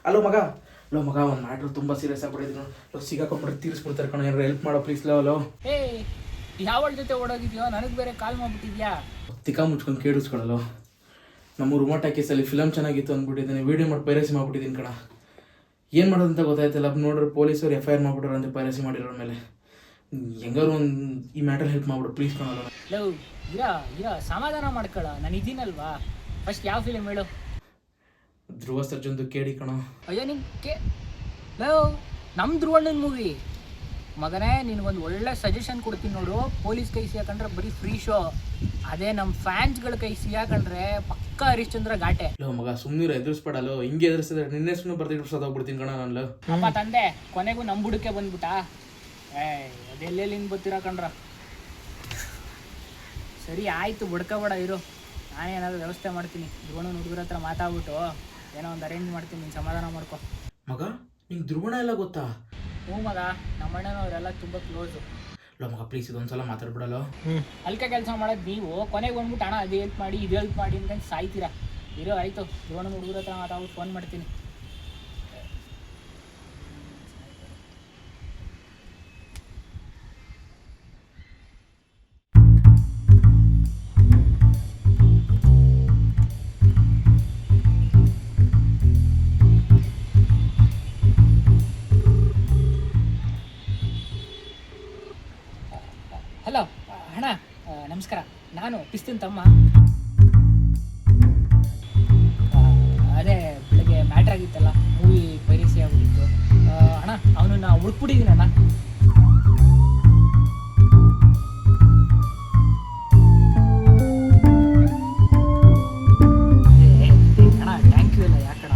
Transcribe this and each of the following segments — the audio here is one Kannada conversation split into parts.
ಹಲೋ ಮಗ, ಒಂದು ಮ್ಯಾಟ್ರ್ ತುಂಬ ಸೀರಿಯಸ್ ಆಗ್ಬಿಟ್ಟಿದ್ದೀನಿ. ಸಿಗಾಕೊಂಡ್ಬಿಟ್ಟು ತೀರಿಸ್ಬಿಡ್ತಾರೆ ಕಣ, ಏನಾರು ಹೆಲ್ಪ್ ಮಾಡೋ ಪ್ಲೀಸ್. ಲೋ ಏ ಯಾವಳ ಜೊತೆ ಓಡೋಗಿದ್ಯೋ, ನನಗೆ ಬೇರೆ ಕಾಲ್ ಮಾಡ್ಬಿಟ್ಟಿದ್ಯಾ? ತಿಕ್ಕ ಮುಚ್ಕೊಂಡು ಕೇಳಿಸ್ಕೊಳ್ಳಲ್ಲ. ನಮ್ಮ ರುಮಾಟ ಕೇಸಲ್ಲಿ ಫಿಲಮ್ ಚೆನ್ನಾಗಿತ್ತು ಅಂದ್ಬಿಟ್ಟಿದ್ದೀನಿ, ವೀಡಿಯೋ ಮಾಡಿ ಪೈರಸಿ ಮಾಡ್ಬಿಟ್ಟಿದ್ದೀನಿ ಕಣ. ಏನು ಮಾಡೋದಂತ ಗೊತ್ತಾಯ್ತಲ್ಲ. ನೋಡ್ರಿ ಪೊಲೀಸರು FIR ಮಾಡ್ಬಿಟ್ರು ಅಂತ ಪೈರಸಿ ಮಾಡಿರೋ ಮೇಲೆ. ಹೆಂಗಾರು ಒಂದು ಈ ಮ್ಯಾಟರ್ ಹೆಲ್ಪ್ ಮಾಡ್ಬಿಡು ಪ್ಲೀಸ್ ಕಣಲ್ಲ. ಲವ್ ಇರ ಸಮಾಧಾನ ಮಾಡ್ಕೊಳ, ನಾನು ಇದ್ದೀನಲ್ವಾ. ಫಸ್ಟ್ ಯಾವ ಫಿಲಿಮ್ ಹೇಳು? ಧ್ರುವ ಸರ್ಜನ್ದು ಕೇಳಿ ಕಣ. ಅಯ್ಯೋ ಲವ್ ನಮ್ಮ ಧ್ರುವಣ್ಣನ ಮೂವಿ ಮಗನೇ. ನಿನಗೊಂದು ಒಳ್ಳೆ ಸಜೆಷನ್ ಕೊಡ್ತೀನಿ ನೋಡು. ಪೊಲೀಸ್ ಕೈ ಸಿಯಾಕೊಂಡ್ರೆ ಬರೀ ಫ್ರೀ ಶೋ. ಅದೇ ನಮ್ಮ ಫ್ಯಾನ್ಸ್ಗಳ ಕೈ ಸಿಯಾಕೊಂಡ್ರೆ ಪಕ್ಕ ಹರಿಶ್ಚಂದ್ರ ಘಾಟೆ. ಲೋ ಮಗ ಸುಮ್ಮನೆ ಎದುರಿಸ್ಬೇಡಲ್ಲೋ. ಹಿಂಗೆ ಎದುರಿಸಿದ್ರೆ ನಿನ್ನ ಹೆಸರು ಬರ್ದಿಟ್ಟು ಸದೋಗ್ಬಿಡ್ತೀನಿ ಕಣ ನಾನು. ಅಪ್ಪ ತಂದೆ ಕೊನೆಗೂ ನಮ್ಮ ಬುಡಕ್ಕೆ ಬಂದ್ಬಿಟ್ಟ. ಅದೆಲ್ಲೆಲ್ಲಿಂದ ಬರ್ತೀರಾ ಕಣ್ರ. ಸರಿ ಆಯಿತು, ಬುಡ್ಕೋಬೇಡ ಇರು, ನಾನೇ ಏನಾದರೂ ವ್ಯವಸ್ಥೆ ಮಾಡ್ತೀನಿ. ಧ್ರುವಣ್ಣನ ಹುಡುಗರ ಹತ್ರ ಮಾತಾಡ್ಬಿಟ್ಟು ಏನೋ ಒಂದು ಅರೇಂಜ್ ಮಾಡ್ತೀನಿ, ನೀನು ಸಮಾಧಾನ ಮಾಡ್ಕೊ. ಮಗ ನಿಂಗೆ ಧ್ರುವಣ ಎಲ್ಲ ಗೊತ್ತಾ? ಹ್ಞೂ ಮಗ, ನಮ್ಮ ಅಣ್ಣನವರೆಲ್ಲ ತುಂಬ ಕ್ಲೋಸು. ಲೋ ಮಗ ಪ್ಲೀಸ್ ಇದೊಂದ್ಸಲ ಮಾತಾಡ್ಬಿಡಲ್ಲ. ಅಲ್ಕ ಕೆಲಸ ಮಾಡೋದು ನೀವು. ಕೊನೆಗೆ ಬಂದ್ಬಿಟ್ಟು ಅಣ್ಣ ಅದು ಹೆಲ್ಪ್ ಮಾಡಿ ಇದು ಹೆಲ್ಪ್ ಮಾಡಿ ಅಂತ ಸಾಯ್ತೀರಾ. ಇರೋ ಆಯಿತು, ಧ್ರುವಣ್ಣನ ಹುಡುಗರ ಹತ್ರ ಮಾತಾಡ್ಬಿಟ್ಟು ಫೋನ್ ಮಾಡ್ತೀನಿ. ಹಲೋ ಅಣ್ಣ, ನಮಸ್ಕಾರ. ನಾನು ಪಿಸ್ತೂನ್ ತಮ್ಮ. ಅದೇ ಬೆಳಗ್ಗೆ ಮ್ಯಾಟ್ರ್ ಆಗಿತ್ತಲ್ಲ, ಮೂವಿ ಪೈರಸಿ ಆಗ್ಬಿಟ್ಟಿತ್ತು ಅಣ್ಣ. ಅವನನ್ನ ಹುಡುಕ್ಬಿಟ್ಟಿದ್ದೀನಿ ಅಣ್ಣ. ಅಣ್ಣ ಥ್ಯಾಂಕ್ ಯು. ಎಲ್ಲ ಯಾಕಣ್ಣ,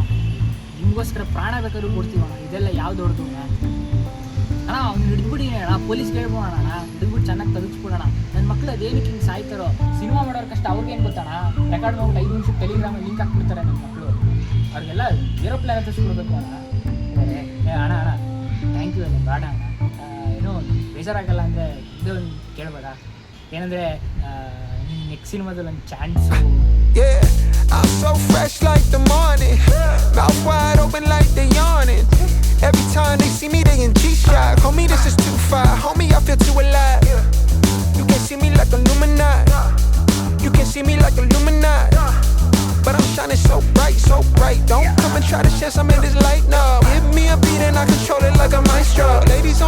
ನಿಮಗೋಸ್ಕರ ಪ್ರಾಣ ಬೇಕಾದ್ರೂ ಕೊಡ್ತೀವಣ್ಣ. ಇದೆಲ್ಲ ಯಾವ್ದು ದೊಡ್ಡದು ಅಣ್ಣ. ಅವ್ನು ಹಿಡಿದ್ಬಿಟ್ಟಿದ್ದೀನಿ ಅಣ್ಣ, ಪೊಲೀಸ್ಗೆ ಹೇಳ್ಬೋಣ ಅಣ್ಣ. ಹಿಡಿದ್ಬಿಟ್ಟು ಚೆನ್ನಾಗಿ ತೆಗೆದ್ಬಿಡೋಣ. ನನ್ನ ಮಕ್ಳು ಅದೇನಕ್ಕೆ ಹಿಂಗೆ ಸಾಯ್ತಾರೋ. ಸಿನಿಮಾ ಮಾಡೋರು ಕಷ್ಟ ಅವ್ರಿಗೇನು ಗೊತ್ತಣ್ಣ. ರೆಕಾರ್ಡ್ ಮಾಡ್ಬಿಟ್ಟು 5 ನಿಮಿಷ ಟೆಲಿಗ್ರಾಮಲ್ಲಿ ಲಿಂಕ್ ಹಾಕ್ಬಿಡ್ತಾರೆ ನನ್ನ ಮಕ್ಕಳು. ಅವ್ರಿಗೆಲ್ಲ ಏರೋಪ್ಲೇನ್ ಹತ್ತಿಸ್ಬಿಡ್ಬೇಕು ಅಣ್ಣ. ಅಣ್ಣ ಥ್ಯಾಂಕ್ ಯು. ಬೇಡ ಅಣ್ಣ, ಏನೋ ಬೇಜಾರಾಗಲ್ಲ ಅಂದರೆ ಇದು ಒಂದು ಕೇಳ್ಬೋದಾ? ಏನಂದರೆ ನೆಕ್ಸ್ಟ್ ಸಿನಿಮಾದಲ್ಲಿ ಒಂದು chance. I'm so fresh like the morning, mouth wide open like they yawning. Every time they see me, they in G-Shock. Homie, this is too far. Homie, I feel too alive. You can see me like Illuminati. You can see me like Illuminati. But I'm shining so bright, so bright. Don't come and try to share some of this light now. Give me a beat and I control it like a maestro. Ladies